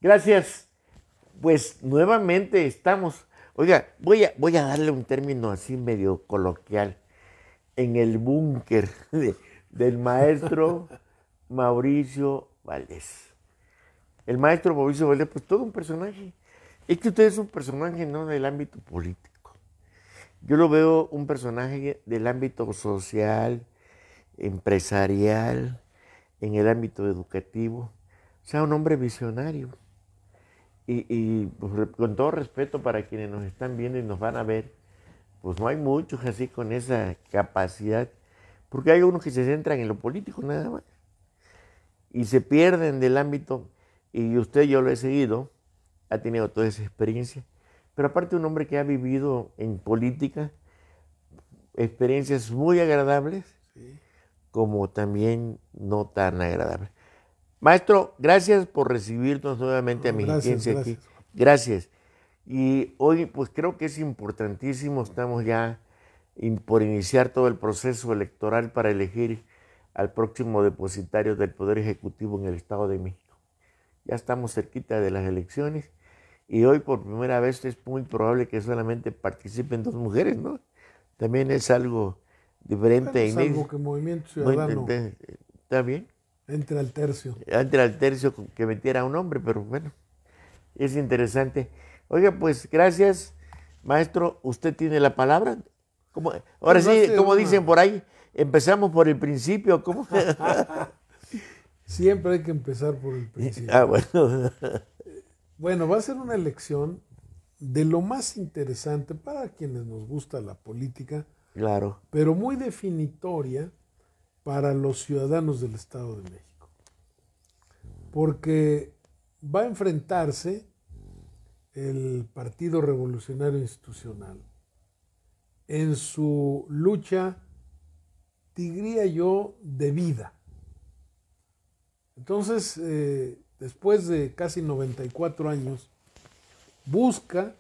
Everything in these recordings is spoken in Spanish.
Gracias. Pues nuevamente estamos. Oiga, voy a darle un término así medio coloquial. En el búnker del maestro Mauricio Valdés. El maestro Mauricio Valdés, pues todo un personaje. Es que usted es un personaje no del ámbito político. Yo lo veo un personaje del ámbito social, empresarial, en el ámbito educativo. O sea, un hombre visionario. Y pues, con todo respeto para quienes nos están viendo y nos van a ver, pues no hay muchos así con esa capacidad, porque hay unos que se centran en lo político nada más y se pierden del ámbito, y usted, yo lo he seguido, ha tenido toda esa experiencia, pero aparte un hombre que ha vivido en política experiencias muy agradables, sí, como también no tan agradables. Maestro, gracias por recibirnos nuevamente a Mexiquense aquí. Gracias. Y hoy pues creo que es importantísimo, estamos ya por iniciar todo el proceso electoral para elegir al próximo depositario del Poder Ejecutivo en el Estado de México. Ya estamos cerquita de las elecciones y hoy por primera vez es muy probable que solamente participen 2 mujeres, ¿no? También es algo diferente. Bueno, salvo que Movimiento Ciudadano ¿está bien? Entra al tercio. Entra al tercio que metiera a un hombre, pero bueno, es interesante. Oiga, pues gracias, maestro. Usted tiene la palabra. Ahora sí, como dicen por ahí, empezamos por el principio. ¿Cómo? Siempre hay que empezar por el principio. Bueno. Bueno, va a ser una elección de lo más interesante para quienes nos gusta la política, claro, pero muy definitoria para los ciudadanos del Estado de México. Porque va a enfrentarse el Partido Revolucionario Institucional en su lucha, diría yo, de vida. Entonces, después de casi 94 años, busca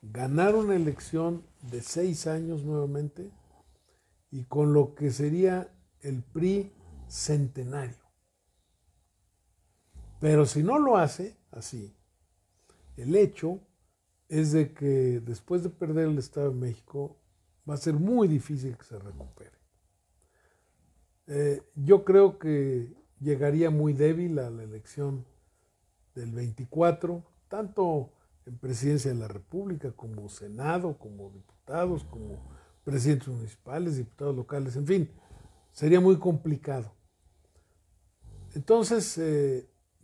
ganar una elección de 6 años nuevamente y con lo que sería el PRI centenario. Pero si no lo hace así, el hecho es de que después de perder el Estado de México va a ser muy difícil que se recupere. Yo creo que llegaría muy débil a la elección del 24, tanto en Presidencia de la República como Senado, como diputados, como presidentes municipales, diputados locales, en fin, sería muy complicado. Entonces,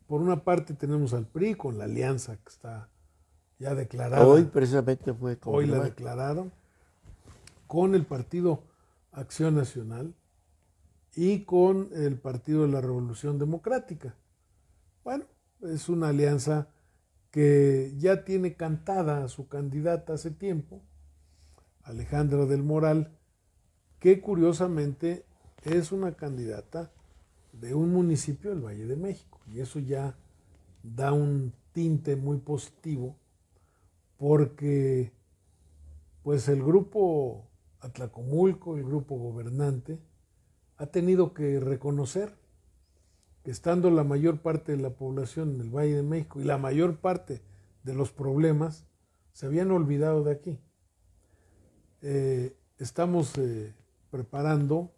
por una parte tenemos al PRI con la alianza que está ya declarada. Hoy precisamente fue confirmada. Hoy la declararon, con el Partido Acción Nacional y con el Partido de la Revolución Democrática. Bueno, es una alianza que ya tiene cantada a su candidata hace tiempo, Alejandra del Moral, que curiosamente es una candidata de un municipio del Valle de México. Y eso ya da un tinte muy positivo porque pues el grupo Atlacomulco, el grupo gobernante, ha tenido que reconocer que estando la mayor parte de la población en el Valle de México y la mayor parte de los problemas se habían olvidado de aquí. Estamos preparando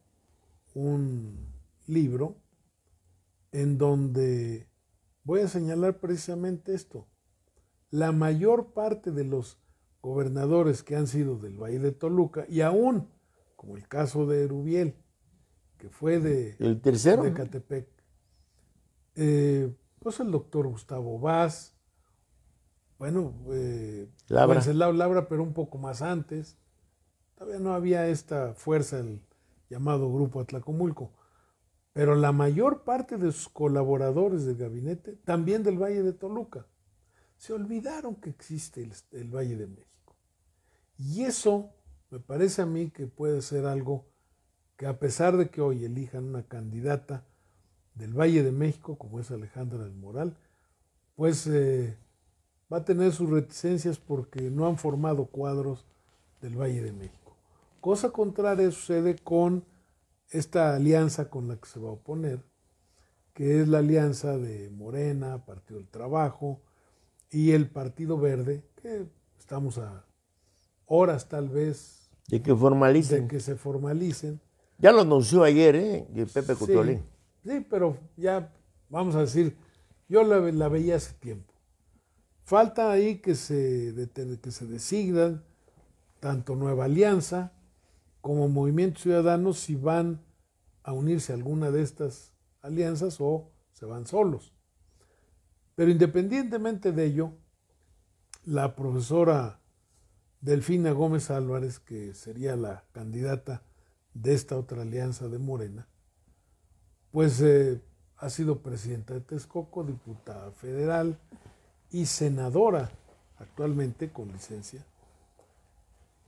un libro en donde voy a señalar precisamente esto. La mayor parte de los gobernadores que han sido del Valle de Toluca, y aún, como el caso de Erubiel, que fue el tercero, de Ecatepec, pues el doctor Gustavo Vaz, bueno, Wenceslao Labra, pero un poco más antes. Todavía no había esta fuerza, el llamado Grupo Atlacomulco. Pero la mayor parte de sus colaboradores del gabinete, también del Valle de Toluca, se olvidaron que existe el Valle de México. Y eso me parece a mí que puede ser algo que, a pesar de que hoy elijan una candidata del Valle de México, como es Alejandra del Moral, pues va a tener sus reticencias porque no han formado cuadros del Valle de México. Cosa contraria sucede con esta alianza con la que se va a oponer, que es la alianza de Morena, Partido del Trabajo y el Partido Verde, que estamos a horas tal vez de que formalicen. de que se formalicen. Ya lo anunció ayer, Pepe Cotolín. Sí, pero ya, vamos a decir, yo la veía hace tiempo. Falta ahí que se designan tanto Nueva Alianza como Movimiento Ciudadano si van a unirse a alguna de estas alianzas o se van solos. Pero independientemente de ello, la profesora Delfina Gómez Álvarez, que sería la candidata de esta otra alianza de Morena, pues ha sido presidenta de Texcoco, diputada federal y senadora actualmente con licencia.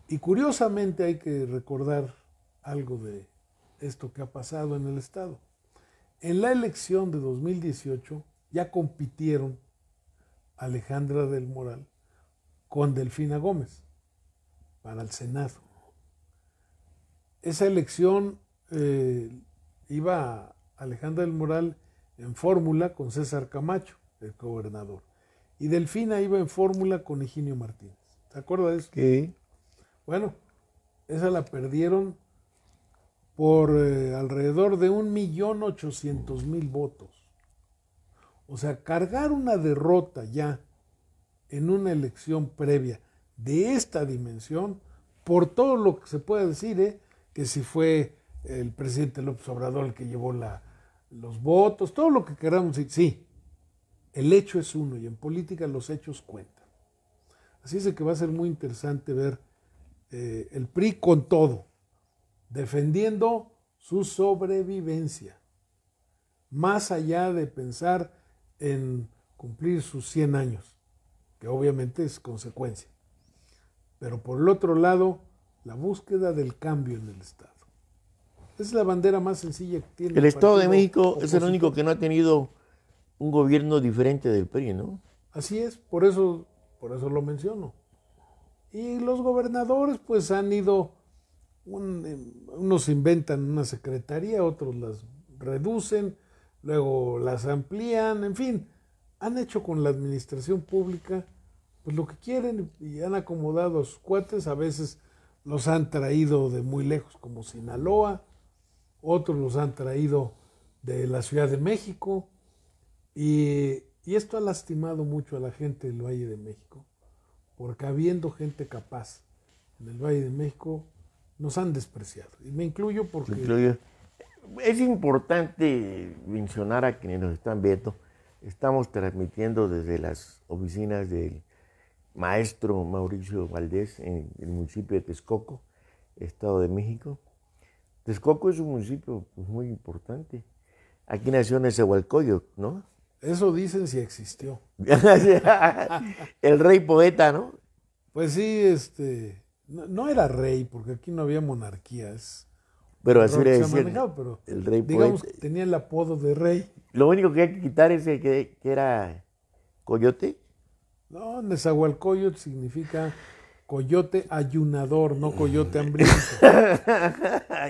Y curiosamente hay que recordar algo de esto que ha pasado en el estado. En la elección de 2018 ya compitieron Alejandra del Moral con Delfina Gómez para el Senado. Esa elección iba Alejandra del Moral en fórmula con César Camacho, el gobernador, y Delfina iba en fórmula con Higinio Martínez. ¿Se acuerda de eso? Sí. Bueno, esa la perdieron por alrededor de 1.800.000 votos. O sea, cargar una derrota ya en una elección previa de esta dimensión, por todo lo que se puede decir, que si fue el presidente López Obrador el que llevó los votos, todo lo que queramos decir, sí, el hecho es uno y en política los hechos cuentan. Así es que va a ser muy interesante ver el PRI con todo, defendiendo su sobrevivencia, más allá de pensar en cumplir sus 100 años, que obviamente es consecuencia. Pero por el otro lado, la búsqueda del cambio en el Estado. Es la bandera más sencilla que tiene. El Estado de México es el único que no ha tenido un gobierno diferente del PRI, ¿no? Así es, por eso lo menciono. Y los gobernadores pues han ido, unos inventan una secretaría, otros las reducen, luego las amplían, en fin, han hecho con la administración pública pues lo que quieren y han acomodado a sus cuates, a veces los han traído de muy lejos como Sinaloa, otros los han traído de la Ciudad de México y esto ha lastimado mucho a la gente del Valle de México, porque habiendo gente capaz en el Valle de México, nos han despreciado. Y me incluyo porque... Es importante mencionar a quienes nos están viendo. Estamos transmitiendo desde las oficinas del maestro Mauricio Valdés en el municipio de Texcoco, Estado de México. Texcoco es un municipio pues, muy importante. Aquí nació Nezahualcóyotl, ¿no? Eso dicen si existió. El rey poeta, ¿no? Pues sí, no era rey, porque aquí no había monarquías. Pero así le decían, pero el rey digamos poeta. que tenía el apodo de rey. Lo único que hay que quitar es el que era coyote. No, Nezahualcóyotl significa coyote ayunador, no coyote hambriento.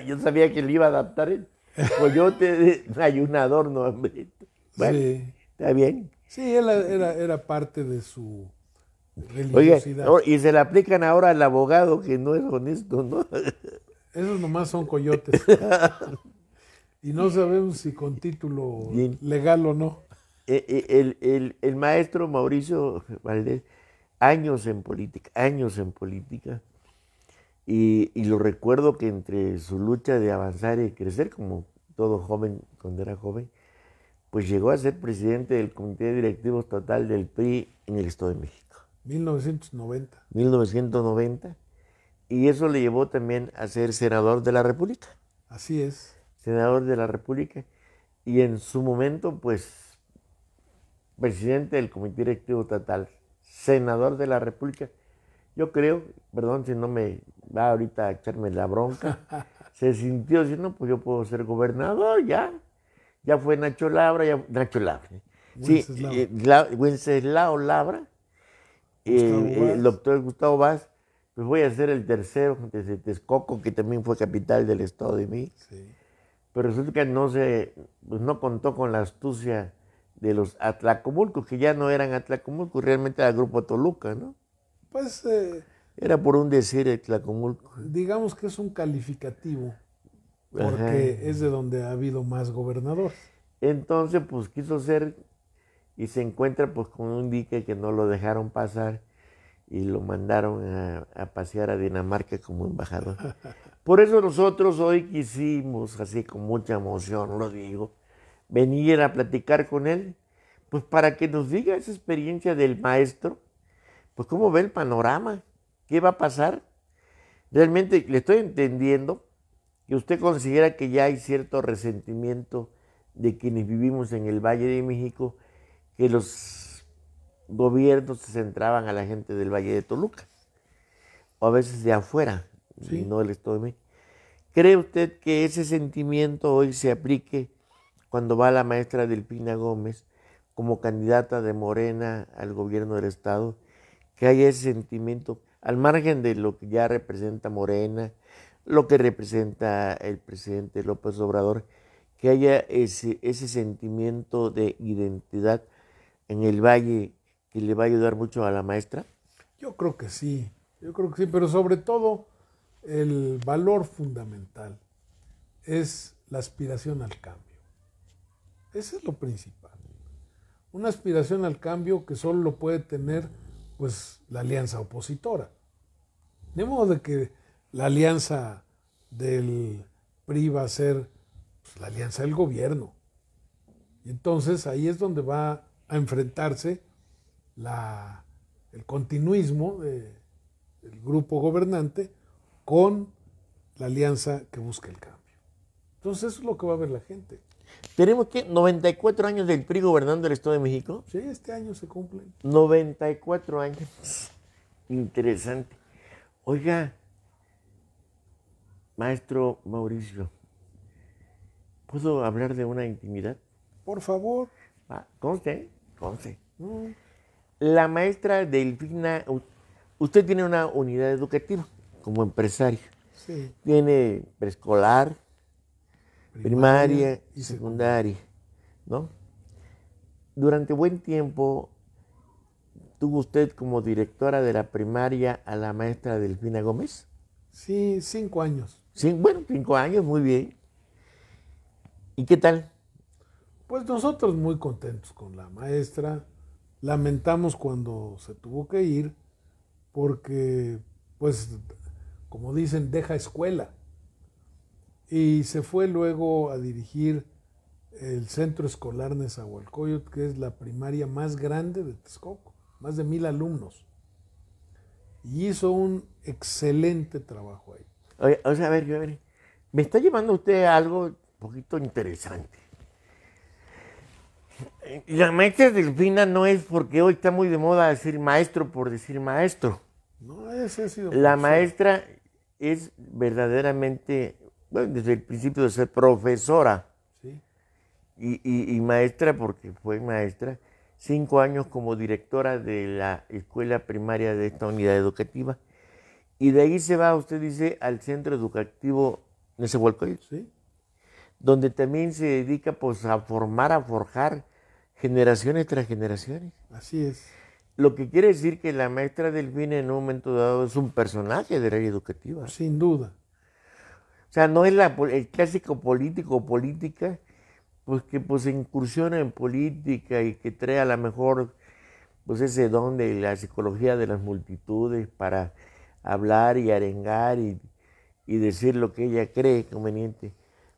Yo sabía que le iba a adaptar el coyote de ayunador, no hambriento. Bueno, sí. ¿Está bien? Sí, era parte de su religiosidad. Oiga, y se le aplican ahora al abogado que no es honesto, ¿no? Esos nomás son coyotes. Y no sabemos si con título Bien. legal o no. El maestro Mauricio Valdés, años en política, y lo recuerdo que entre su lucha de avanzar y crecer, como todo joven, cuando era joven, pues llegó a ser presidente del Comité Directivo Estatal del PRI en el Estado de México. 1990. 1990. Y eso le llevó también a ser senador de la República. Así es. Senador de la República. Y en su momento, pues, presidente del Comité Directivo Estatal, senador de la República. Yo creo, perdón si no me va ahorita a echarme la bronca, se sintió así, no, pues yo puedo ser gobernador, ya. Ya fue Nacho Labra, Wenceslao Labra, el doctor Gustavo Vaz, pues voy a ser el tercero desde Texcoco, que también fue capital del Estado de México. Sí. pero resulta que pues no contó con la astucia de los Atlacomulcos, que ya no eran Atlacomulcos, realmente era Grupo Toluca, ¿no? Pues Era por un decir Atlacomulco. digamos que es un calificativo, porque Ajá. es de donde ha habido más gobernadores. Entonces, pues quiso ser y se encuentra pues con un dique que no lo dejaron pasar y lo mandaron a pasear a Dinamarca como embajador. Por eso nosotros hoy quisimos, así con mucha emoción, lo digo, venir a platicar con él, pues para que nos diga esa experiencia del maestro, pues cómo ve el panorama, qué va a pasar. Realmente le estoy entendiendo que usted considera que ya hay cierto resentimiento de quienes vivimos en el Valle de México, que los gobiernos se centraban a la gente del Valle de Toluca, o a veces de afuera, y Sí, no del Estado de México. ¿Cree usted que ese sentimiento hoy se aplique cuando va la maestra Delfina Gómez como candidata de Morena al gobierno del Estado? Que haya ese sentimiento, al margen de lo que ya representa Morena, lo que representa el presidente López Obrador, que haya ese sentimiento de identidad en el Valle que le va a ayudar mucho a la maestra. yo creo que sí, pero sobre todo el valor fundamental es la aspiración al cambio. Ese es lo principal. Una aspiración al cambio que solo lo puede tener pues la alianza opositora. De modo de que la alianza del PRI va a ser pues, la alianza del gobierno. Y entonces ahí es donde va a enfrentarse el continuismo del grupo gobernante con la alianza que busca el cambio. Entonces eso es lo que va a ver la gente. Tenemos que 94 años del PRI gobernando el Estado de México. Sí, este año se cumplen. 94 años. Interesante. Oiga, maestro Mauricio, ¿puedo hablar de una intimidad? Por favor. Conste, conste. No, La maestra Delfina, usted tiene una unidad educativa como empresario. sí. Tiene preescolar, primaria y secundaria. secundaria, ¿no? Durante buen tiempo tuvo usted como directora de la primaria a la maestra Delfina Gómez. Sí, 5 años. Sí, bueno, 5 años, muy bien. ¿Y qué tal? Pues nosotros muy contentos con la maestra. Lamentamos cuando se tuvo que ir porque, pues, como dicen, deja escuela. Y se fue luego a dirigir el Centro Escolar Nezahualcóyotl, que es la primaria más grande de Texcoco, más de 1,000 alumnos. Y hizo un excelente trabajo ahí. Oye, o sea, a ver, me está llevando usted a algo un poquito interesante. La maestra Delfina no es porque hoy está muy de moda decir maestro por decir maestro. No, ese ha sido La profesor. maestra es verdaderamente, bueno, desde el principio de ser profesora Sí, y maestra porque fue maestra, 5 años como directora de la escuela primaria de esta unidad educativa. Y de ahí se va, usted dice, al centro educativo Nezahualcóyotl, sí, donde también se dedica pues a formar, a forjar generaciones tras generaciones. así es. Lo que quiere decir que la maestra Delfina en un momento dado es un personaje del área educativa. Sin duda. O sea, no es el clásico político o política pues que pues incursiona en política y que trae a lo mejor pues ese don de la psicología de las multitudes para hablar y arengar y decir lo que ella cree conveniente.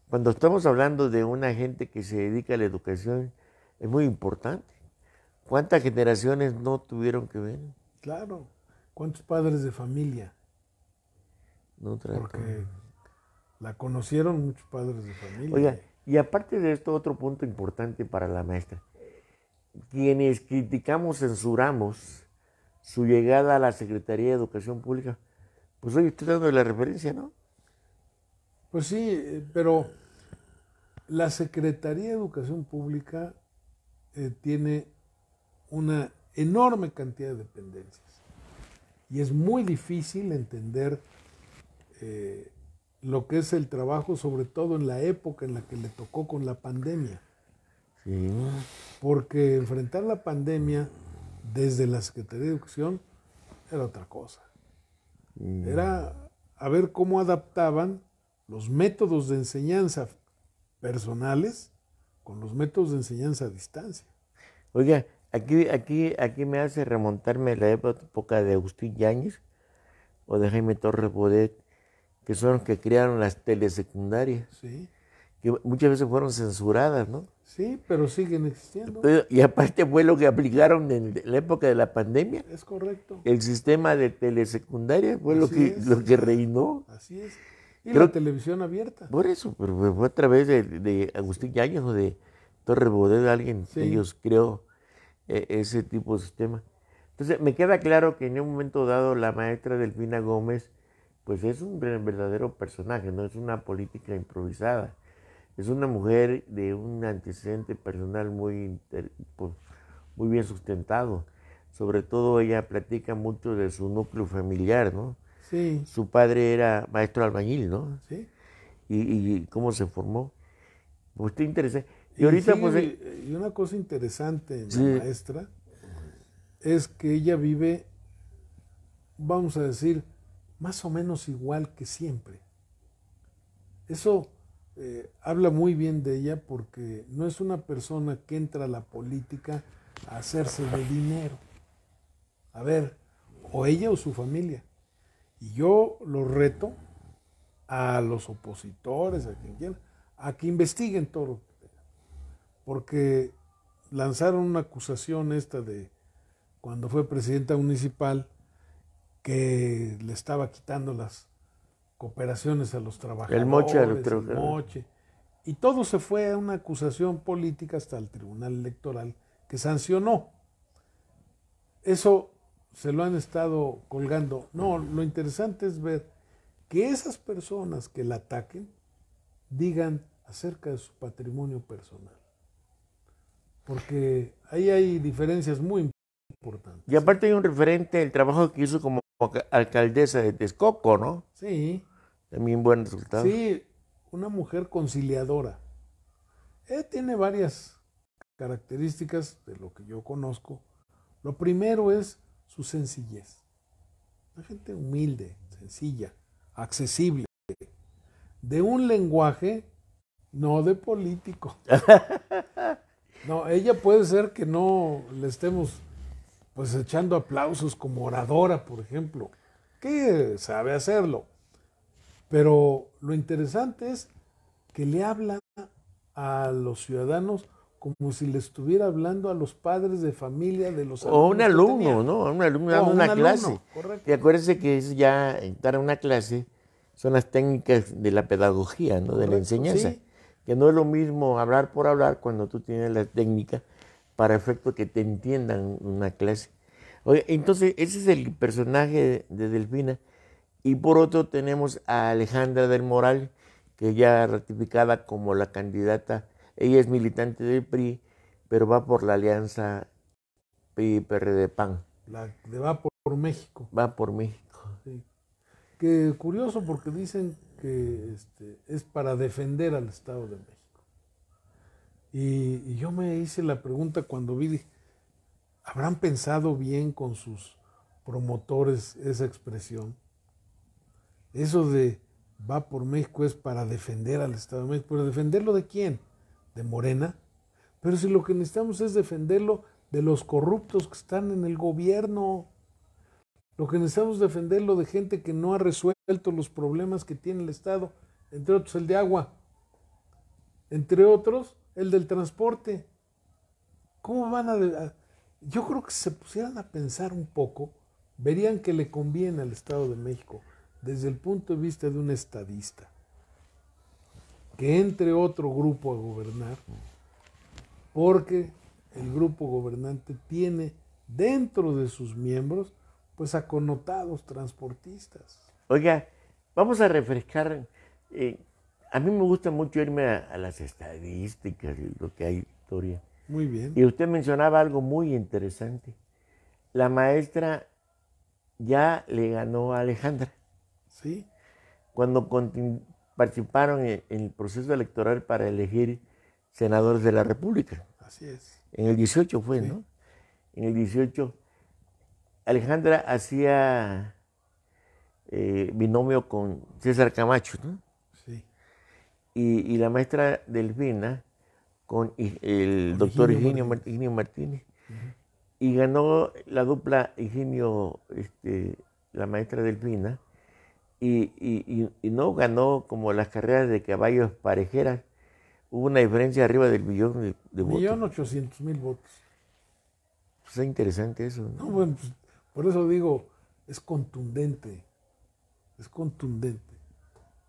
Cuando estamos hablando de una gente que se dedica a la educación, es muy importante. ¿Cuántas generaciones no tuvieron que ver? Claro. ¿Cuántos padres de familia? No trató. Porque la conocieron muchos padres de familia. Oiga, y aparte de esto, otro punto importante para la maestra. Quienes criticamos, censuramos su llegada a la Secretaría de Educación Pública, pues hoy estoy dando la referencia, ¿no? Pues sí, pero la Secretaría de Educación Pública tiene una enorme cantidad de dependencias y es muy difícil entender lo que es el trabajo, sobre todo en la época en la que le tocó con la pandemia. Sí. Porque enfrentar la pandemia desde la Secretaría de Educación era otra cosa. Era a ver cómo adaptaban los métodos de enseñanza personales con los métodos de enseñanza a distancia. Oiga, aquí me hace remontarme a la época de Agustín Yáñez o de Jaime Torres Bodet, que son los que crearon las telesecundarias, Sí, que muchas veces fueron censuradas, ¿no? sí, pero siguen existiendo. Y aparte fue lo que aplicaron en la época de la pandemia. Es correcto. El sistema de telesecundaria fue lo que reinó. Así es. Y Creo- la televisión abierta. Por eso, pero fue a través de Agustín Yáñez o de Torres Bodet, alguien Sí. de ellos creó ese tipo de sistema. Entonces, me queda claro que en un momento dado la maestra Delfina Gómez, pues es un verdadero personaje, no es una política improvisada. Es una mujer de un antecedente personal pues, muy bien sustentado. Sobre todo ella platica mucho de su núcleo familiar, ¿no? Sí, Su padre era maestro albañil, ¿no? sí. Y cómo se formó. Pues está interesante. Y ahorita, pues, y una cosa interesante en sí. la maestra es que ella vive, vamos a decir, más o menos igual que siempre. Eso habla muy bien de ella porque no es una persona que entra a la política a hacerse de dinero. A ver, o ella o su familia. Y yo lo reto a los opositores, a quien quiera, a que investiguen todo lo que tengan. Porque lanzaron una acusación esta de cuando fue presidenta municipal que le estaba quitando las cooperaciones a los trabajadores, El moche a los el trabajadores. moche. Y todo se fue a una acusación política hasta el Tribunal Electoral que sancionó. Eso se lo han estado colgando. No, lo interesante es ver que esas personas que la ataquen digan acerca de su patrimonio personal. Porque ahí hay diferencias muy importantes. Y aparte hay un referente del trabajo que hizo como alcaldesa de Texcoco, ¿no? Sí, También buen resultado. sí, una mujer conciliadora. Tiene varias características de lo que yo conozco. Lo primero es su sencillez. Una gente humilde, sencilla, accesible, de un lenguaje no de político. No, ella puede ser que no le estemos pues echando aplausos como oradora, por ejemplo, que sabe hacerlo. Pero lo interesante es que le habla a los ciudadanos como si le estuviera hablando a los padres de familia de los alumnos. O un alumno, ¿no? Un alumno dando una clase. Correcto. Y acuérdense que es ya dar una clase son las técnicas de la pedagogía, ¿no? De la Correcto, enseñanza. sí. Que no es lo mismo hablar por hablar cuando tú tienes la técnica para efecto que te entiendan una clase. Oye, entonces ese es el personaje de Delfina. Y por otro tenemos a Alejandra del Moral, que ya ratificada como la candidata. Ella es militante del PRI, pero va por la alianza PRI-PRD-PAN. La de Va por México. Va por México. Sí. Que curioso porque dicen que es para defender al Estado de México. Y yo me hice la pregunta cuando vi, ¿habrán pensado bien con sus promotores esa expresión? Eso de Va por México es para defender al Estado de México. ¿Pero defenderlo de quién? ¿De Morena? Pero si lo que necesitamos es defenderlo de los corruptos que están en el gobierno. Lo que necesitamos es defenderlo de gente que no ha resuelto los problemas que tiene el Estado, entre otros el de agua, entre otros el del transporte. ¿Cómo van a...? Yo creo que si se pusieran a pensar un poco, verían que le conviene al Estado de México, desde el punto de vista de un estadista, que entre otro grupo a gobernar, porque el grupo gobernante tiene dentro de sus miembros pues a connotados transportistas. Oiga, vamos a refrescar. A mí me gusta mucho irme a las estadísticas y lo que hay historia. Muy bien. Y usted mencionaba algo muy interesante. La maestra ya le ganó a Alejandra. Sí. Cuando participaron en el proceso electoral para elegir senadores de la República. Así es. En el 18 fue, Sí. ¿no? En el 18, Alejandra hacía binomio con César Camacho, ¿no? Sí. Y la maestra Delfina con el Con doctor Higinio Higinio Martínez. Ujú. Y ganó la dupla Higinio, la maestra Delfina, y no ganó como las carreras de caballos parejeras. Hubo una diferencia arriba del millón de votos. 1.800.000 votos. Pues es interesante eso, No, ¿no? bueno, pues, por eso digo, es contundente. Es contundente.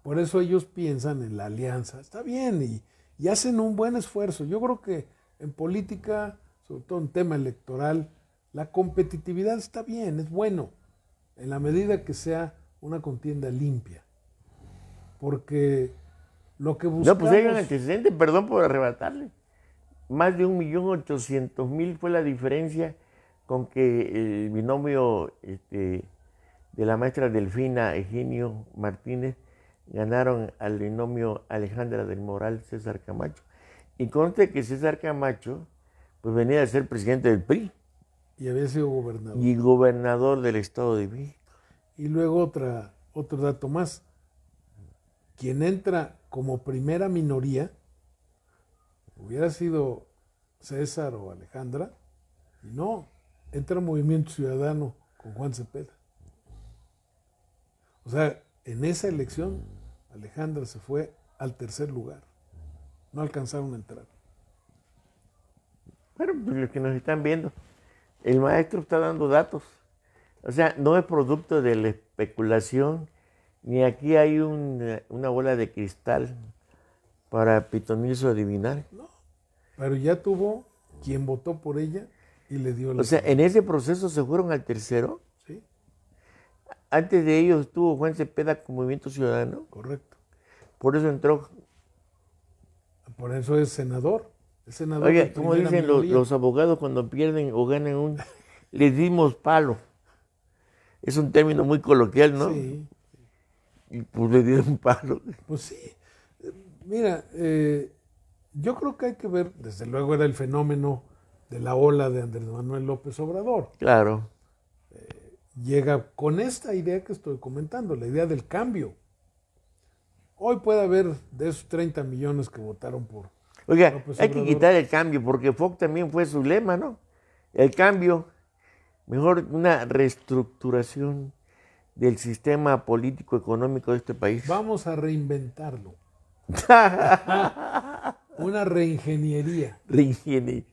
Por eso ellos piensan en la alianza. Está bien y hacen un buen esfuerzo. Yo creo que en política, sobre todo en tema electoral, la competitividad está bien, es bueno, en la medida que sea una contienda limpia. Porque lo que No, buscamos... pues hay un antecedente, perdón por arrebatarle. Más de 1.800.000 fue la diferencia con que el binomio de la maestra Delfina Higinio Martínez ganaron al binomio Alejandra del Moral César Camacho. Y conste que César Camacho pues venía a ser presidente del PRI Y había sido gobernador. y gobernador del Estado de México. Y luego otro dato más. Quien entra como primera minoría hubiera sido César o Alejandra, y no, entra Movimiento Ciudadano con Juan Cepeda. O sea, en esa elección Alejandra se fue al tercer lugar. No alcanzaron a entrar. Bueno, pues los que nos están viendo, el maestro está dando datos. O sea, no es producto de la especulación, ni aquí hay una bola de cristal para pitonizo adivinar. No, pero ya tuvo quien votó por ella y le dio la... O sea, en ese proceso se fueron al tercero. Sí, Antes de ellos estuvo Juan Cepeda con Movimiento Ciudadano. correcto. Por eso entró. Por eso es senador. Es senador Oye, de como primera dicen minoría. los abogados cuando pierden o ganan les dimos palo. Es un término muy coloquial, ¿no? Sí, Y pues le dieron palo. pues sí. Mira, yo creo que hay que ver, desde luego era el fenómeno de la ola de Andrés Manuel López Obrador. Claro. Llega con esta idea que estoy comentando, la idea del cambio. Hoy puede haber de esos 30 millones que votaron por Oiga, López hay que Obrador. quitar el cambio, porque Fox también fue su lema, ¿no? El cambio, mejor una reestructuración del sistema político económico de este país. Vamos a reinventarlo. Una reingeniería.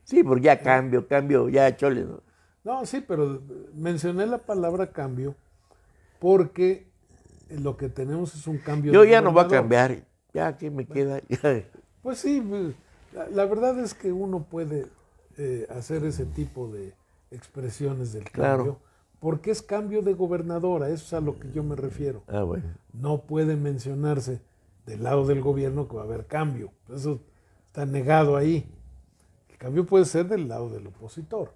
Sí, porque ya cambio, ya chole, ¿no? No, sí, pero mencioné la palabra cambio porque lo que tenemos es un cambio Yo de ya no voy a gobernador. cambiar, ya que me queda. Ya. Pues sí, la verdad es que uno puede hacer ese tipo de expresiones del Claro. cambio, porque es cambio de gobernadora, eso es a lo que yo me refiero. Ah, bueno. No puede mencionarse del lado del gobierno que va a haber cambio, eso está negado ahí. El cambio puede ser del lado del opositor,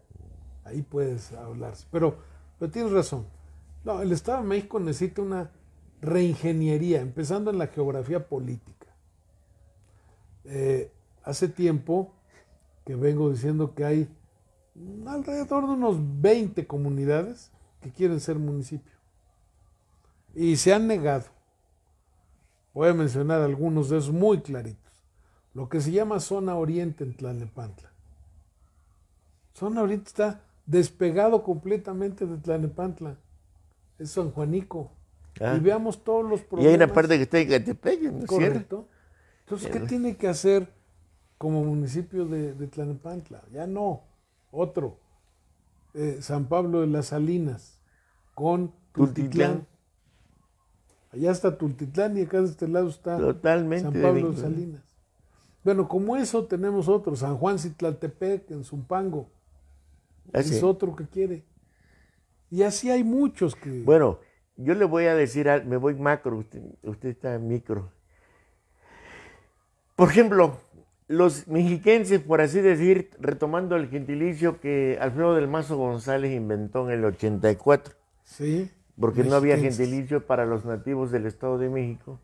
ahí puedes hablarse, pero tienes razón. No, el Estado de México necesita una reingeniería, empezando en la geografía política. Hace tiempo que vengo diciendo que hay alrededor de unos 20 comunidades que quieren ser municipio y se han negado. Voy a mencionar algunos de esos muy claritos. Lo que se llama zona oriente en Tlalnepantla. Zona oriente está despegado completamente de Tlalnepantla. Es San Juanico. Ah. Y veamos todos los Y problemas. hay una parte que está en Catepec, ¿no es cierto? Correcto. Entonces, ¿qué tiene que hacer como municipio de Tlalnepantla? Ya no. Otro. San Pablo de las Salinas con Tultitlán. Allá está Tultitlán y acá de este lado está Totalmente San de Pablo de vínculo. Salinas. Bueno, como eso tenemos otro. San Juan Citlaltepec en Zumpango. Así. Es otro que quiere. Y así hay muchos que... Bueno, yo le voy a decir, me voy macro, usted está micro. Por ejemplo, los mexiquenses, por así decir, retomando el gentilicio que Alfredo del Mazo González inventó en el 84, Sí. porque no había mexiquenses. gentilicio para los nativos del Estado de México,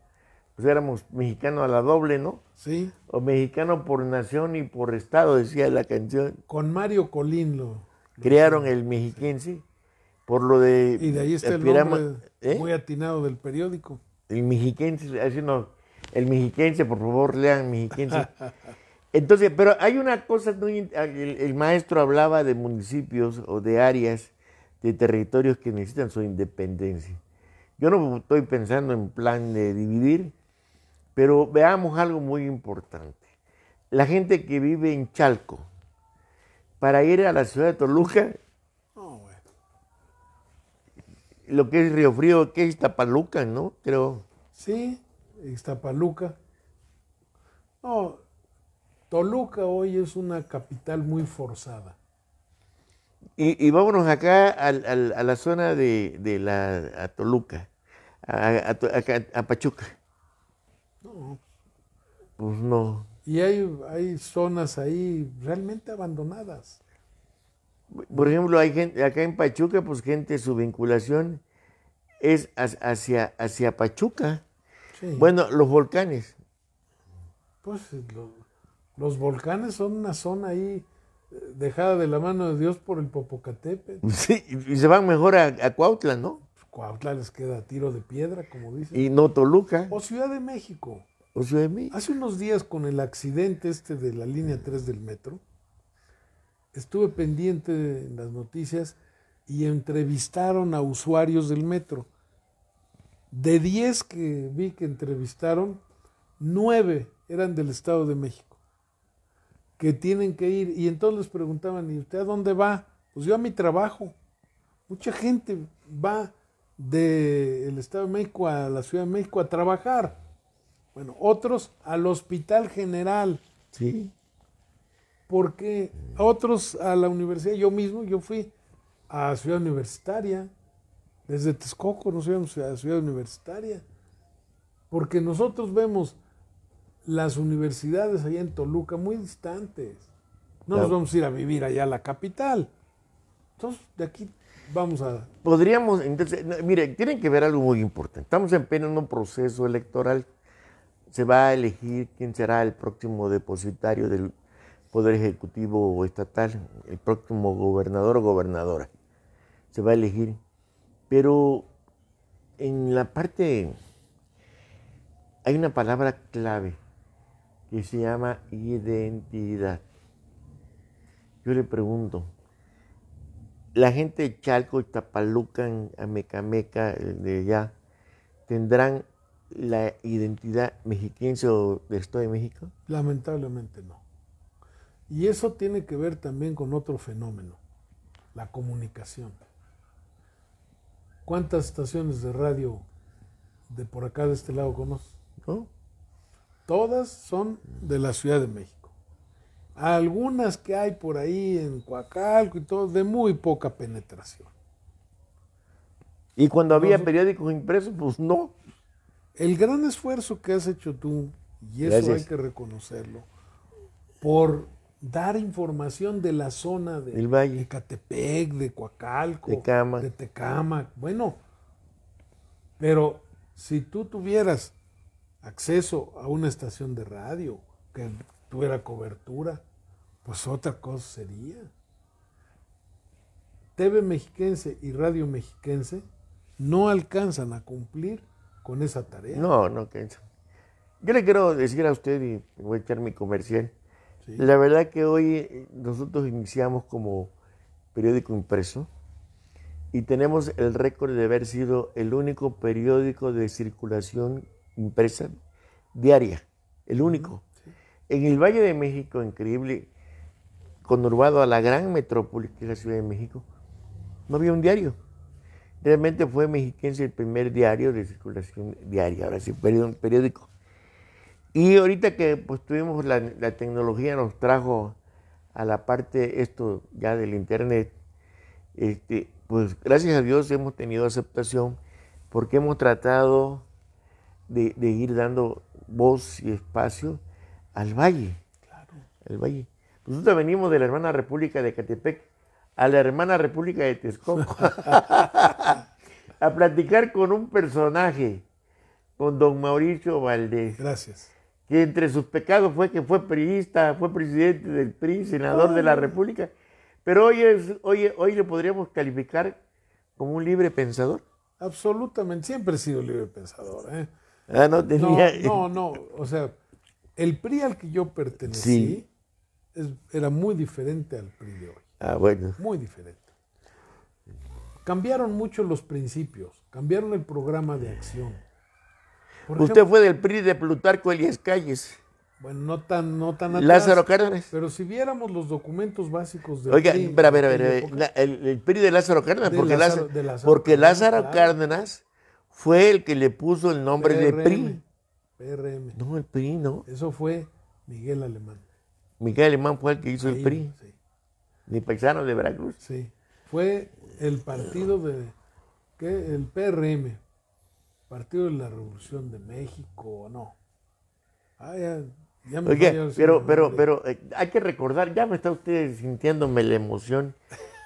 pues éramos mexicanos a la doble, ¿no? Sí. O mexicano por nación y por estado, decía la canción. Con Mario Colín lo Crearon hicieron. el mexiquense por lo de... Y de ahí está el nombre muy atinado del periódico. El mexiquense, así no, el mexiquense, por favor, lean mexiquense. Entonces, pero hay una cosa, el maestro hablaba de municipios o de áreas, de territorios que necesitan su independencia. Yo no estoy pensando en plan de dividir, pero veamos algo muy importante. La gente que vive en Chalco, para ir a la ciudad de Toluca, lo que es Río Frío, que es Iztapaluca, ¿no? Creo. Sí, Iztapaluca. No, Toluca hoy es una capital muy forzada. Y vámonos acá a la zona a Toluca, a Pachuca. No. Pues no. Y hay zonas ahí realmente abandonadas. Por ejemplo, hay gente, acá en Pachuca, pues gente, su vinculación es hacia Pachuca. Sí. Bueno, los volcanes. Pues los volcanes son una zona ahí dejada de la mano de Dios por el Popocatépetl. Sí, y se van mejor a Cuautla, ¿no? Cuautla les queda a tiro de piedra, como dicen. Y no Toluca. O Ciudad de México. O Ciudad de México. Hace unos días con el accidente de la línea 3 del metro, estuve pendiente en las noticias y entrevistaron a usuarios del metro. De 10 que vi que entrevistaron, 9 eran del Estado de México, que tienen que ir. Y entonces les preguntaban, ¿y usted a dónde va? Pues yo a mi trabajo. Mucha gente va del Estado de México a la Ciudad de México a trabajar. Bueno, otros al Hospital General. Sí. Porque otros a la universidad. Yo fui a Ciudad Universitaria. Desde Texcoco nos íbamos a Ciudad Universitaria. Porque nosotros vemos las universidades allá en Toluca muy distantes. No nos vamos a ir a vivir allá a la capital. Entonces, de aquí vamos a... Podríamos, entonces, mire, tienen que ver algo muy importante. Estamos en pleno proceso electoral. Se va a elegir quién será el próximo depositario del Poder Ejecutivo estatal, el próximo gobernador o gobernadora. Se va a elegir. Pero en la parte hay una palabra clave que se llama identidad. Yo le pregunto, la gente de Chalco, Iztapaluca, Amecameca, de allá, ¿tendrán la identidad mexiquense o del Estado de México? Lamentablemente no. Y eso tiene que ver también con otro fenómeno, la comunicación. ¿Cuántas estaciones de radio de por acá de este lado conoces? ¿No? Todas son de la Ciudad de México. Algunas que hay por ahí en Coacalco y todo, de muy poca penetración. Y cuando había periódicos impresos, pues no. El gran esfuerzo que has hecho tú, y eso Gracias. hay que reconocerlo, por dar información de la zona del Valle, de Ecatepec, de Coacalco, Tecámac. de Tecámac. Bueno, pero si tú tuvieras acceso a una estación de radio que tuviera cobertura, pues otra cosa sería. TV Mexiquense y Radio Mexiquense no alcanzan a cumplir con esa tarea. No. Yo le quiero decir a usted, y voy a echar mi comercial, Sí. La verdad que hoy nosotros iniciamos como periódico impreso y tenemos el récord de haber sido el único periódico de circulación impresa diaria, el único. Sí. En el Valle de México, increíble, conurbado a la gran metrópoli que es la Ciudad de México, no había un diario. Realmente fue Mexiquense el primer diario de circulación diaria, ahora sí, periódico. Y ahorita que pues tuvimos la tecnología nos trajo a la parte esto ya del internet, pues gracias a Dios hemos tenido aceptación porque hemos tratado de ir dando voz y espacio al valle. Claro. El valle. Nosotros venimos de la hermana República de Ecatepec a la hermana República de Texcoco a platicar con un personaje con don Mauricio Valdés. Gracias. Que entre sus pecados fue que fue priista, fue presidente del PRI, senador de la República. Pero hoy le podríamos calificar como un libre pensador. Absolutamente, siempre he sido libre pensador. No tenía... No, o sea, el PRI al que yo pertenecí era muy diferente al PRI de hoy. Bueno. Muy diferente. Cambiaron mucho los principios, cambiaron el programa de acción. Usted fue del PRI de Plutarco Elías Calles. Bueno, no tan atrás. Lázaro Cárdenas. Pero si viéramos los documentos básicos del Oiga, PRI... espera, el PRI de Lázaro Cárdenas, porque Lázaro Cárdenas fue el que le puso el nombre de PRI. PRM. No, el PRI no. Eso fue Miguel Alemán. Miguel Alemán fue el que hizo el PRI. Sí. Mi paisano de Veracruz. Sí. Fue el partido el PRM. Partido de la Revolución de México, ¿no? Ya me Oiga, pero hay que recordar, ya me está usted sintiéndome la emoción,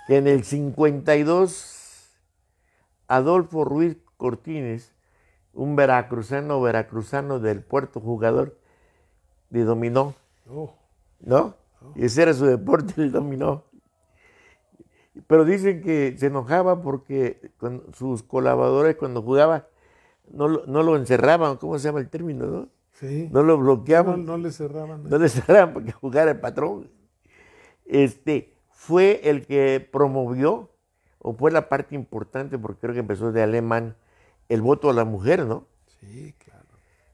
que en el 52 Adolfo Ruiz Cortines, un veracruzano del Puerto, jugador de dominó, ¿no? Y ese era su deporte, el dominó. Pero dicen que se enojaba porque con sus colaboradores cuando jugaba no lo encerraban, ¿cómo se llama el término, no? Sí. No lo bloqueaban. No le cerraban. No le cerraban porque jugara el patrón. Fue el que promovió, o fue la parte importante, porque creo que empezó de Alemán, el voto a la mujer, ¿no? Sí, claro.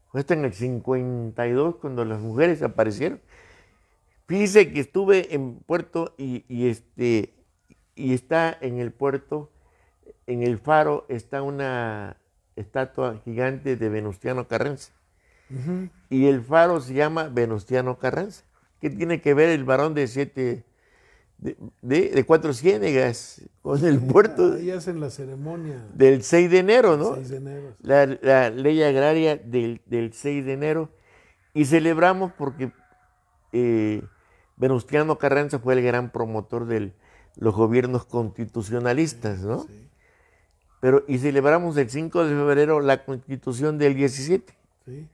Fue hasta en el 52 cuando las mujeres aparecieron. Fíjese que estuve en Puerto y está en el puerto, en el faro, está una estatua gigante de Venustiano Carranza. Uh-huh. Y el faro se llama Venustiano Carranza. ¿Qué tiene que ver el varón de Cuatro Ciénegas con el puerto? Ahí hacen la ceremonia. Del 6 de enero, ¿no? 6 de enero. Sí. La ley agraria del 6 de enero. Y celebramos porque Venustiano Carranza fue el gran promotor de los gobiernos constitucionalistas, ¿no? Sí. Y celebramos el 5 de febrero la Constitución del 17. Sí.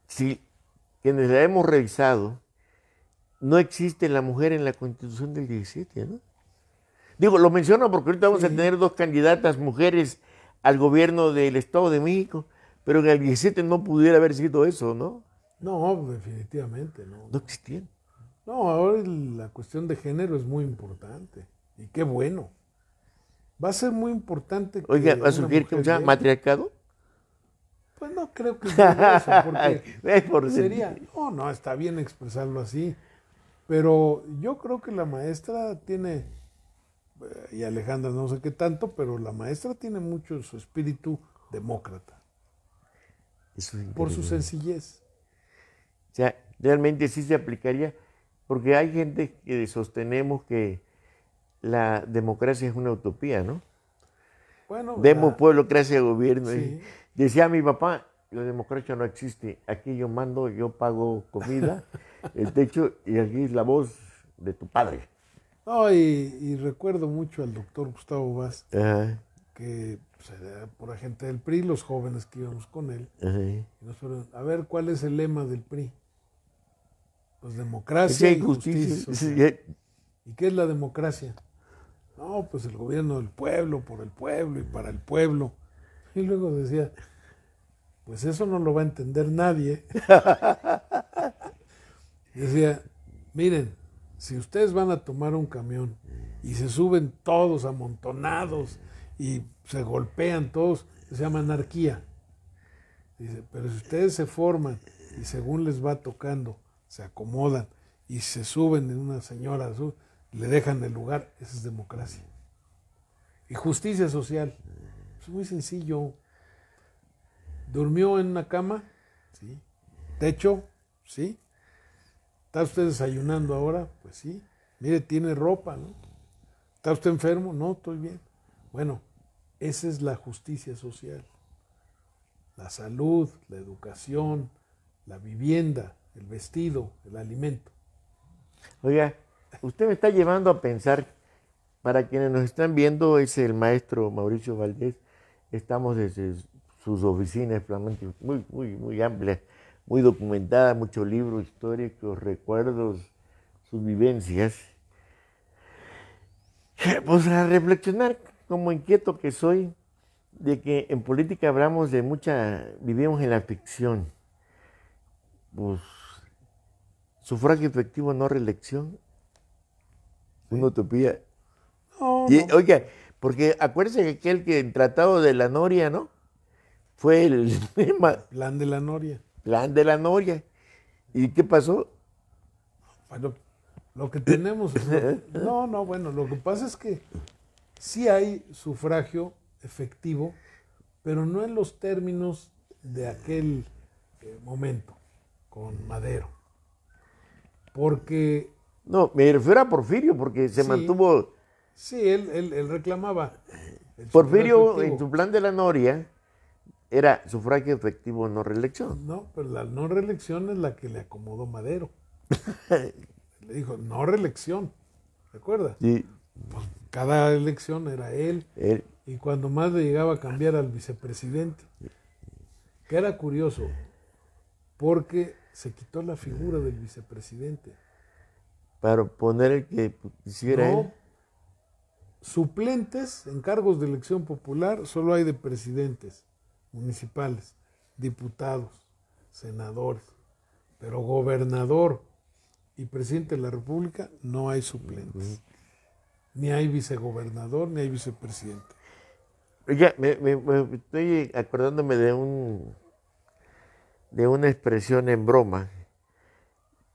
Si quienes la hemos revisado, no existe la mujer en la Constitución del 17, ¿no? Digo, lo menciono porque ahorita vamos a tener 2 candidatas mujeres al gobierno del Estado de México, pero en el 17 no pudiera haber sido eso, ¿no? No, definitivamente no. No existían. No, ahora la cuestión de género es muy importante. Y qué bueno. Va a ser muy importante que... Oiga, ¿va a surgir que se llama matriarcado? Pues no creo que sea eso, porque sería... No, está bien expresarlo así. Pero yo creo que la maestra tiene, y Alejandra no sé qué tanto, pero la maestra tiene mucho su espíritu demócrata. Por su sencillez. O sea, realmente sí se aplicaría, porque hay gente que sostenemos que la democracia es una utopía, ¿no? Bueno, pueblo-cracia, gobierno. Sí. Decía mi papá, la democracia no existe. Aquí yo mando, yo pago comida, el techo, y aquí es la voz de tu padre. No, y recuerdo mucho al doctor Gustavo Vaz, que era por agente del PRI, los jóvenes que íbamos con él. Y nos preguntan, a ver, ¿cuál es el lema del PRI? Pues democracia y justicia social. ¿Y qué es la democracia? No, pues el gobierno del pueblo, por el pueblo y para el pueblo. Y luego decía, pues eso no lo va a entender nadie. Decía, miren, si ustedes van a tomar un camión y se suben todos amontonados y se golpean todos, se llama anarquía. Dice, pero si ustedes se forman y según les va tocando, se acomodan y se suben en una señora, le dejan el lugar, esa es democracia. Y justicia social, es muy sencillo. ¿Durmió en una cama? Sí. ¿Techo? Sí. ¿Está usted desayunando ahora? Pues sí. Mire, tiene ropa, ¿no? ¿Está usted enfermo? No, estoy bien. Bueno, esa es la justicia social. La salud, la educación, la vivienda, el vestido, el alimento. Oiga, usted me está llevando a pensar, para quienes nos están viendo, es el maestro Mauricio Valdés, estamos desde sus oficinas flamantes, muy amplias, muy documentada, muchos libros históricos, recuerdos, sus vivencias. Pues a reflexionar como inquieto que soy, de que en política hablamos de vivimos en la ficción. Pues, sufragio efectivo, no reelección, una utopía. No, Y, no. oiga, porque acuérdense que aquel que el Tratado de la Noria, ¿no? Fue el Plan de la Noria. plan de la Noria. ¿Y qué pasó? Bueno, lo que tenemos. Bueno, lo que pasa es que sí hay sufragio efectivo, pero no en los términos de aquel momento, con Madero. Porque. No, me refiero a Porfirio, porque se Sí, mantuvo. Sí, él reclamaba. El Porfirio, sufragio en efectivo. su plan de la Noria, era sufragio efectivo, no reelección. No, pero la no reelección es la que le acomodó Madero. Le dijo, no reelección. ¿Recuerda? Sí, Cada elección era él. él, Y cuando más le llegaba a cambiar al vicepresidente. Que era curioso, porque se quitó la figura del vicepresidente. para poner el que hiciera No, él. suplentes en cargos de elección popular solo hay de presidentes municipales, diputados, senadores, pero gobernador y presidente de la República no hay suplentes. Ni hay vicegobernador, ni hay vicepresidente. Oiga, me estoy acordándome de una expresión en broma.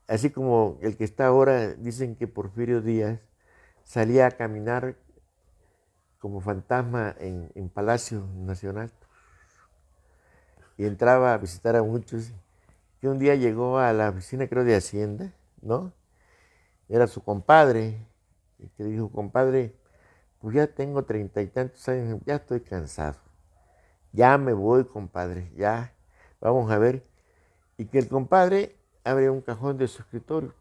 Así como el que está ahora, dicen que Porfirio Díaz salía a caminar como fantasma en Palacio Nacional y entraba a visitar a muchos. Que un día llegó a la oficina, creo, de Hacienda, ¿no? Era su compadre, y que dijo, compadre, pues ya tengo 30 y tantos años, ya estoy cansado. Ya me voy, compadre, ya, vamos a ver. Y que el compadre abre un cajón de su escritorio,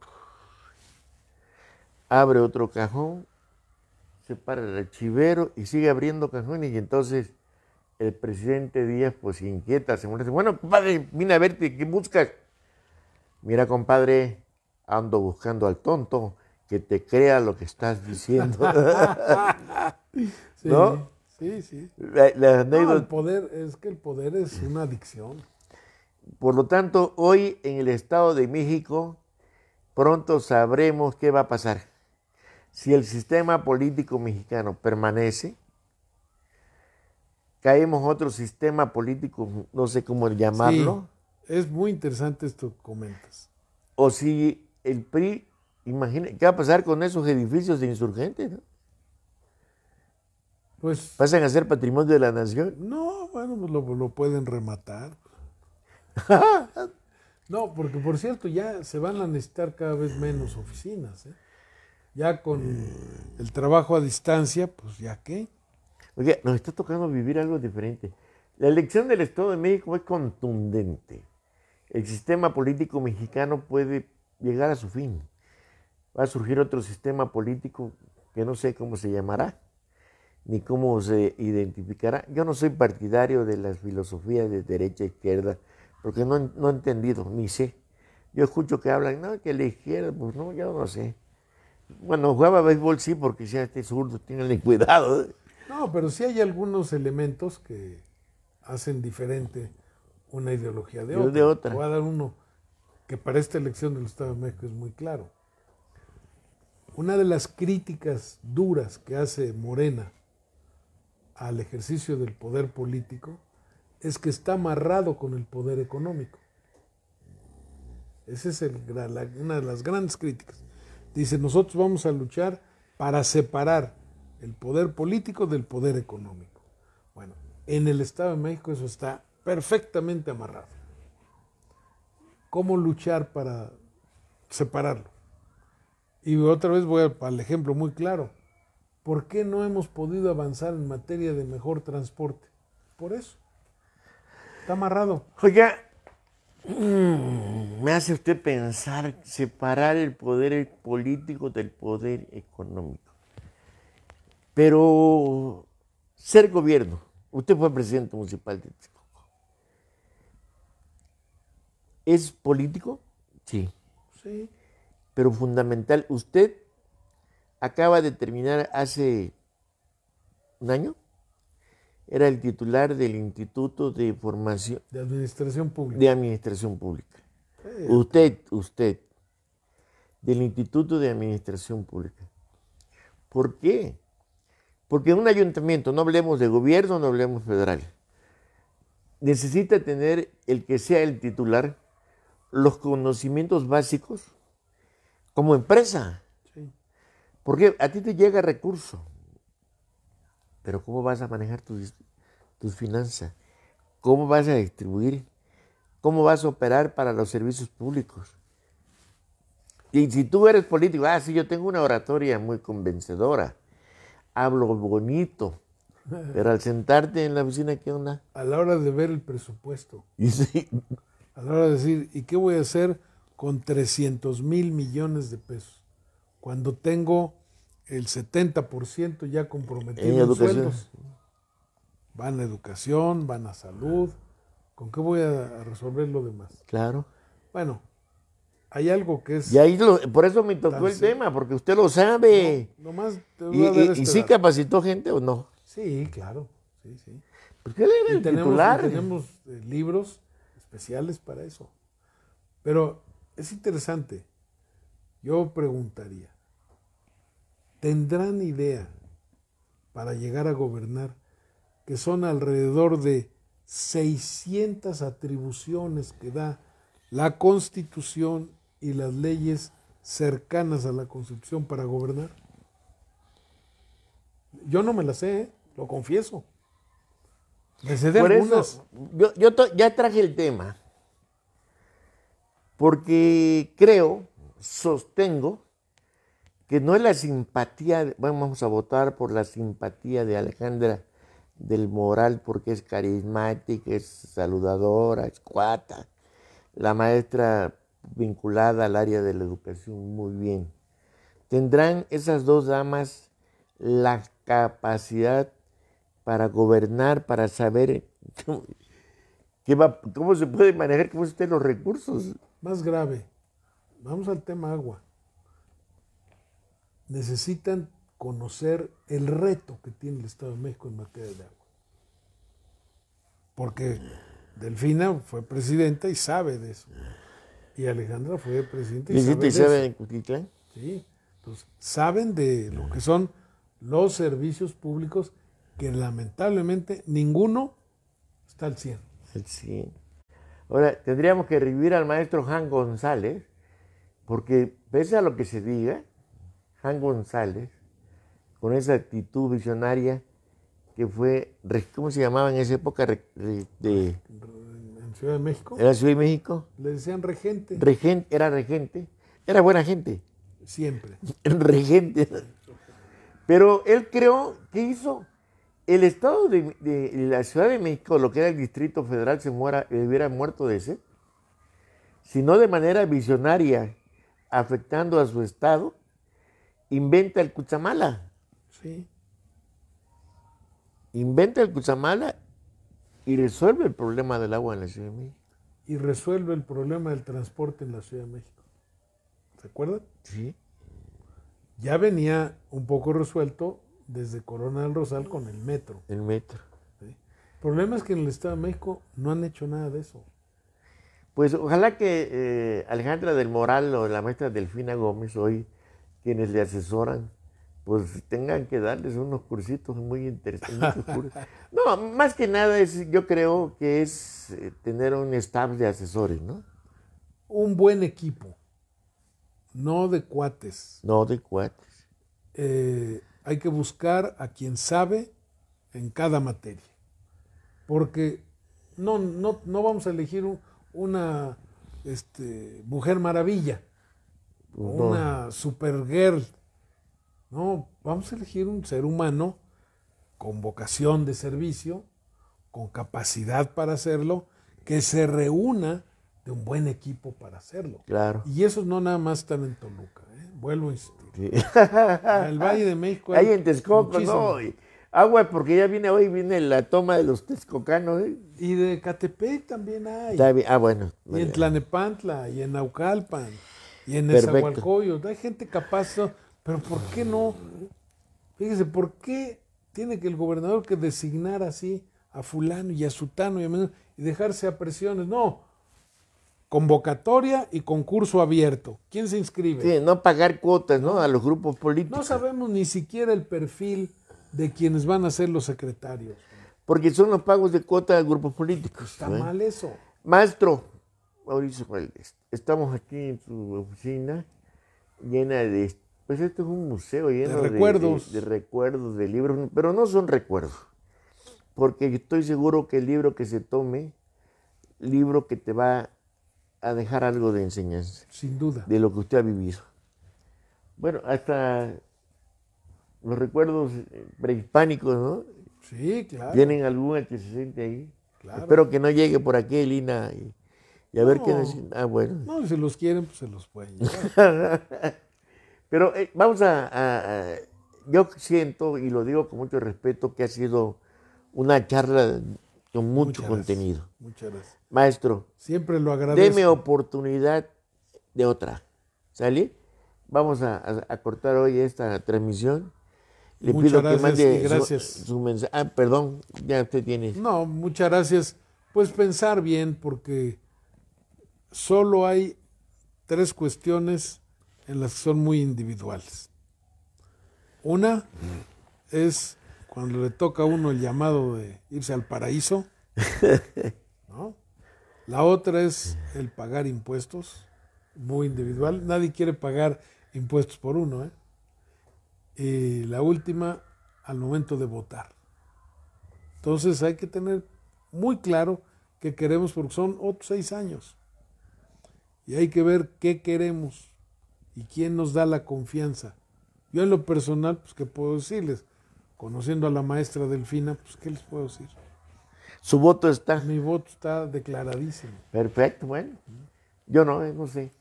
abre otro cajón, se para el archivero y sigue abriendo cajones. Y entonces el presidente Díaz pues se inquieta, se molesta. Bueno, compadre, vine a verte, ¿qué buscas? Mira, compadre, ando buscando al tonto que te crea lo que estás diciendo. Sí, ¿No? sí. La No, anécdota. el poder es una adicción. Por lo tanto, hoy en el Estado de México, pronto sabremos qué va a pasar. Si el sistema político mexicano permanece, caemos a otro sistema político, no sé cómo llamarlo, Sí, es muy interesante esto que comentas. o si el PRI, imagina, ¿qué va a pasar con esos edificios de insurgentes? ¿No? Pues, Pasan a ser patrimonio de la nación. no, bueno, pues lo pueden rematar. No, porque por cierto, ya se van a necesitar cada vez menos oficinas, ¿eh? Ya con el trabajo a distancia, pues ya qué. Oiga, nos está tocando vivir algo diferente. La elección del Estado de México es contundente. El sistema político mexicano puede llegar a su fin. Va a surgir otro sistema político que no sé cómo se llamará, ni cómo se identificará. Yo no soy partidario de las filosofías de derecha e izquierda, porque no he entendido, ni sé. Yo escucho que hablan, no, que la izquierda, pues no, yo no sé. Bueno, jugaba béisbol sí, porque si este zurdo, tienen cuidado. No, pero sí hay algunos elementos que hacen diferente una ideología de Yo otra. de otra. Voy a dar uno que para esta elección del Estado de México es muy claro. Una de las críticas duras que hace Morena al ejercicio del poder político es que está amarrado con el poder económico. Esa es una de las grandes críticas. Dice, nosotros vamos a luchar para separar el poder político del poder económico. Bueno, en el Estado de México eso está perfectamente amarrado. ¿Cómo luchar para separarlo? Y otra vez voy al ejemplo muy claro. ¿Por qué no hemos podido avanzar en materia de mejor transporte? Por eso. Está amarrado. Oiga, me hace usted pensar separar el poder político del poder económico. Pero ser gobierno, usted fue presidente municipal de Texcoco. ¿Es político? Sí, Sí. pero fundamental. Usted acaba de terminar hace un año, era el titular del Instituto de Formación De administración pública. de Administración Pública. Sí, Usted, del Instituto de Administración Pública. ¿Por qué? Porque en un ayuntamiento, no hablemos de gobierno, no hablemos federal, necesita tener el que sea el titular los conocimientos básicos como empresa. sí. Porque a ti te llega recurso, pero ¿cómo vas a manejar tus finanzas? ¿Cómo vas a distribuir? ¿Cómo vas a operar para los servicios públicos? Y si tú eres político, sí, yo tengo una oratoria muy convencedora, hablo bonito, pero al sentarte en la oficina, ¿qué onda? A la hora de ver el presupuesto, Y sí, a la hora de decir, ¿y qué voy a hacer con 300,000 millones de pesos? Cuando tengo el 70% ya en comprometido en educación, sueldos. Van a educación, van a salud. ¿Con qué voy a resolver lo demás? claro. Bueno, hay algo que es... Y ahí por eso me tocó el Tan tema, porque usted lo sabe. Nomás te voy a dar ¿Y sí dato. capacitó gente o no? Sí, claro. Sí, sí. Porque él era Y el tenemos, titular. libros especiales para eso. Pero es interesante. Yo preguntaría, ¿tendrán idea para llegar a gobernar que son alrededor de 600 atribuciones que da la Constitución y las leyes cercanas a la Constitución para gobernar? Yo no me las sé, lo confieso. Me sé de Por algunas. eso, ya traje el tema, porque sostengo, que no es la simpatía, vamos a votar por la simpatía de Alejandra del Moral, porque es carismática, es saludadora, es cuata, la maestra vinculada al área de la educación muy bien. ¿Tendrán esas dos damas la capacidad para gobernar, para saber cómo se puede manejar, cómo estén los recursos? Más grave, vamos al tema agua. Necesitan conocer el reto que tiene el Estado de México en materia de agua. Porque Delfina fue presidenta y sabe de eso. Y Alejandra fue presidenta y sabe de eso. ¿Saben en Cutitlán? Sí, entonces saben de lo que son los servicios públicos que lamentablemente ninguno está al 100. Sí. Ahora, tendríamos que revivir al maestro Jan González, porque pese a lo que se diga, Jan González, con esa actitud visionaria que fue, ¿cómo se llamaba en esa época? En Ciudad de México ¿Era Ciudad de México? le decían regente. Era regente, era buena gente, Siempre. regente. Pero él creó, ¿qué hizo? El Estado de la Ciudad de México, lo que era el Distrito Federal, hubiera muerto de sed, sino de manera visionaria, afectando a su Estado, inventa el Cutzamala. Sí. Inventa el Cutzamala y resuelve el problema del agua en la Ciudad de México. Y resuelve el problema del transporte en la Ciudad de México. ¿Se acuerdan? Sí. Ya venía un poco resuelto desde Corona del Rosal con el metro. El metro. ¿Sí? El problema es que en el Estado de México no han hecho nada de eso. Pues ojalá que Alejandra del Moral o la maestra Delfina Gómez, hoy quienes le asesoran, pues tengan que darles unos cursitos muy interesantes. No, más que nada yo creo que es tener un staff de asesores, ¿no? Un buen equipo, no de cuates. No de cuates. Hay que buscar a quien sabe en cada materia. Porque no vamos a elegir una mujer maravilla, No. una supergirl. No, vamos a elegir un ser humano con vocación de servicio, con capacidad para hacerlo, que se reúna de un buen equipo para hacerlo. Claro. Y esos no nada más están en Toluca, ¿eh? Vuelvo a insistir. Sí. En el Valle de México Hay en Texcoco, muchísimo. ¿no? Agua, porque ya viene hoy, viene la toma de los texcocanos. Y de Catepec también hay. Está bien. Ah, bueno. Y en Tlanepantla, y en Naucalpan, y en Perfecto. Nezahualcóyotl. Hay gente capaz, ¿no? Pero ¿por qué no? Fíjese, ¿por qué tiene que el gobernador que designar así a fulano y a sutano y dejarse a presiones? No, convocatoria y concurso abierto. ¿Quién se inscribe? Sí, no pagar cuotas, ¿no? A los grupos políticos. No sabemos ni siquiera el perfil de quienes van a ser los secretarios. Porque son los pagos de cuotas a grupos políticos. Está mal eso. Maestro Mauricio Valdés, estamos aquí en su oficina llena de... Pues esto es un museo lleno De recuerdos. de recuerdos, de libros, pero no son recuerdos. Porque estoy seguro que el libro que se tome, libro que te va a dejar algo de enseñanza. Sin duda. De lo que usted ha vivido. Bueno, hasta los recuerdos prehispánicos, ¿no? Sí, claro. ¿Tienen algún antecedente ahí? Claro. Espero que no llegue por aquí, Lina, y a ver No. qué necesita. Ah, bueno. No, si los quieren, pues se los pueden llevar. Pero vamos yo siento, y lo digo con mucho respeto, que ha sido una charla con mucho Muchas contenido. gracias. Muchas gracias. Maestro, Siempre lo agradezco. deme oportunidad de otra. ¿Sale? Vamos a cortar hoy esta transmisión. Le Muchas pido gracias que mande y gracias. su mensaje. Ah, perdón, ya usted tiene. No, muchas gracias. Pues pensar bien, porque solo hay 3 cuestiones en las que son muy individuales. Una es cuando le toca a uno el llamado de irse al paraíso, ¿no? La otra es el pagar impuestos, muy individual. Nadie quiere pagar impuestos por uno, ¿eh? Y la última, al momento de votar. Entonces hay que tener muy claro qué queremos, porque son otros 6 años. Y hay que ver qué queremos y quién nos da la confianza. Yo en lo personal, pues, ¿qué puedo decirles? Conociendo a la maestra Delfina, pues, ¿qué les puedo decir? Su voto está. Mi voto está declaradísimo. Perfecto, bueno. Yo no sé.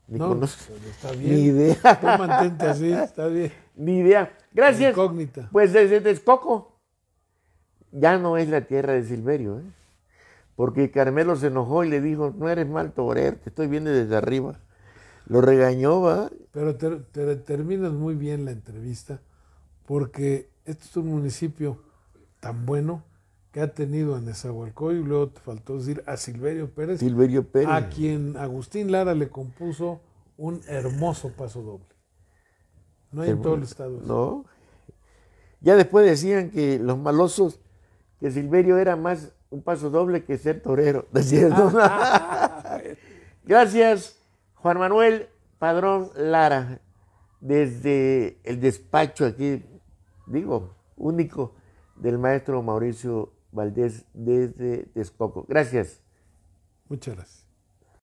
Ni No, conozco. pues, está bien. Ni idea. Tú mantente así, está bien. Ni idea. Gracias. Incógnita. Pues desde Texcoco ya no es la tierra de Silverio, ¿eh? Porque Carmelo se enojó y le dijo, no eres mal torero, te estoy viendo desde arriba. Lo regañó, ¿va? Pero terminas muy bien la entrevista, porque este es un municipio tan bueno que ha tenido a Nezahualcóyotl, y luego te faltó decir a Silverio Pérez, Silverio Pérez. a quien Agustín Lara le compuso un hermoso paso doble. No hay en todo el estado. No. Ya después decían que los malosos, que Silverio era más un paso doble que ser torero. ¿No es cierto? Gracias, Juan Manuel Padrón Lara, desde el despacho aquí, digo, único del maestro Mauricio Valdés desde Texcoco. Gracias. Muchas gracias.